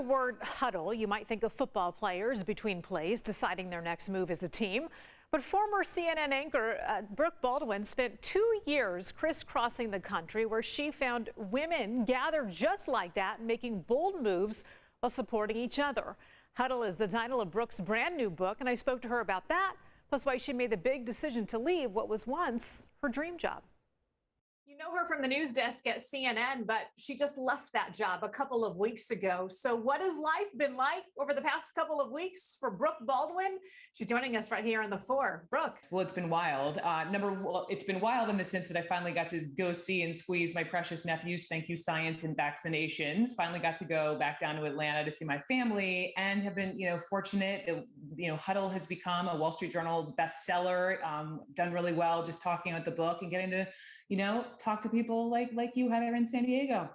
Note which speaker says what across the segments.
Speaker 1: word huddle, you might think of football players between plays deciding their next move as a team. But former CNN anchor Brooke Baldwin spent 2 years crisscrossing the country where she found women gathered just like that, making bold moves while supporting each other. Huddle is the title of Brooke's brand new book, and I spoke to her about that, plus why she made the big decision to leave what was once her dream job. You know her from the news desk at CNN, but she just left that job a couple of weeks ago. So what has life been like over the past couple of weeks for Brooke Baldwin? She's joining us right here on the 4. Brooke.
Speaker 2: Well, it's been wild. It's been wild in the sense that I finally got to go see and squeeze my precious nephews. Thank you, science and vaccinations. Finally got to go back down to Atlanta to see my family, and have been, fortunate. Huddle has become a Wall Street Journal bestseller. Done really well, just talking about the book and getting to, talk to people like you, Heather, in San Diego.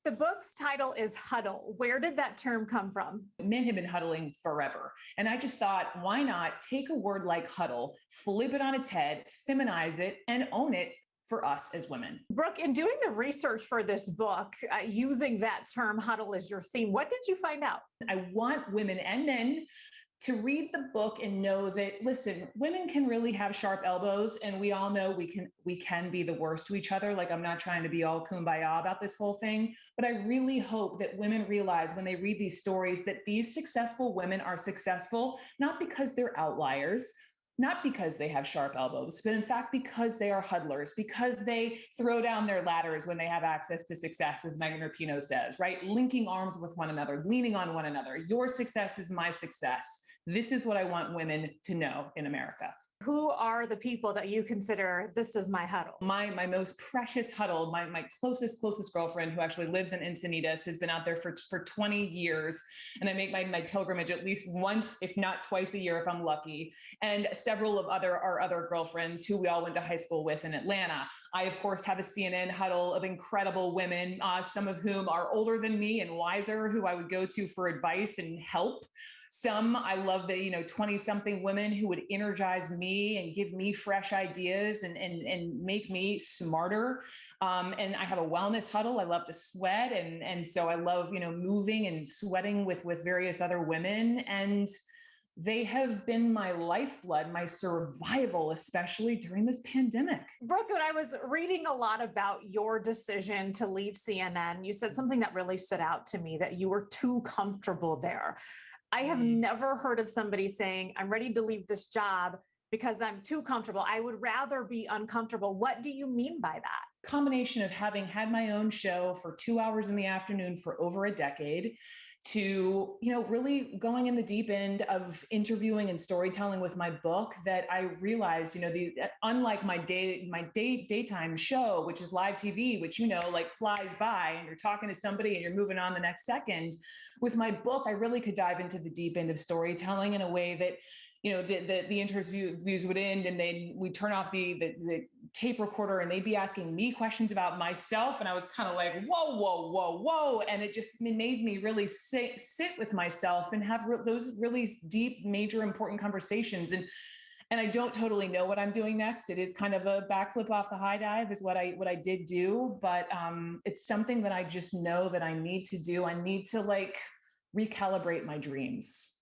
Speaker 1: The book's title is Huddle. Where did that term come from?
Speaker 2: Men have been huddling forever. And I just thought, why not take a word like huddle, flip it on its head, feminize it, and own it for us as women.
Speaker 1: Brooke, in doing the research for this book, using that term huddle as your theme, what did you find out?
Speaker 2: I want women and men to read the book and know that, listen, women can really have sharp elbows, and we all know we can be the worst to each other. Like, I'm not trying to be all kumbaya about this whole thing, but I really hope that women realize when they read these stories that these successful women are successful, not because they're outliers, not because they have sharp elbows, but in fact, because they are huddlers, because they throw down their ladders when they have access to success, as Megan Rapinoe says, right? Linking arms with one another, leaning on one another. Your success is my success. This is what I want women to know in America.
Speaker 1: Who are the people that you consider this is my huddle?
Speaker 2: My most precious huddle, my closest girlfriend, who actually lives in Encinitas, has been out there for 20 years. And I make my pilgrimage at least once, if not twice a year, if I'm lucky. And several of our other girlfriends who we all went to high school with in Atlanta. I, of course, have a CNN huddle of incredible women, some of whom are older than me and wiser, who I would go to for advice and help. Some, I love the 20-something women who would energize me and give me fresh ideas and make me smarter. And I have a wellness huddle. I love to sweat. And so I love, moving and sweating with various other women. And they have been my lifeblood, my survival, especially during this pandemic.
Speaker 1: Brooke, when I was reading a lot about your decision to leave CNN, you said something that really stood out to me, that you were too comfortable there. I have never heard of somebody saying, I'm ready to leave this job because I'm too comfortable. I would rather be uncomfortable. What do you mean by that?
Speaker 2: Combination of having had my own show for 2 hours in the afternoon for over a decade, to, really going in the deep end of interviewing and storytelling with my book, that I realized, unlike my daytime show, which is live TV, which, flies by and you're talking to somebody and you're moving on the next second. With my book, I really could dive into the deep end of storytelling in a way that, the interviews would end, and we'd turn off the tape recorder, and they'd be asking me questions about myself. And I was kind of like, whoa. And it just made me really sit with myself and have those really deep, major, important conversations. And I don't totally know what I'm doing next. It is kind of a backflip off the high dive is what I did do. But it's something that I just know that I need to do. I need to recalibrate my dreams.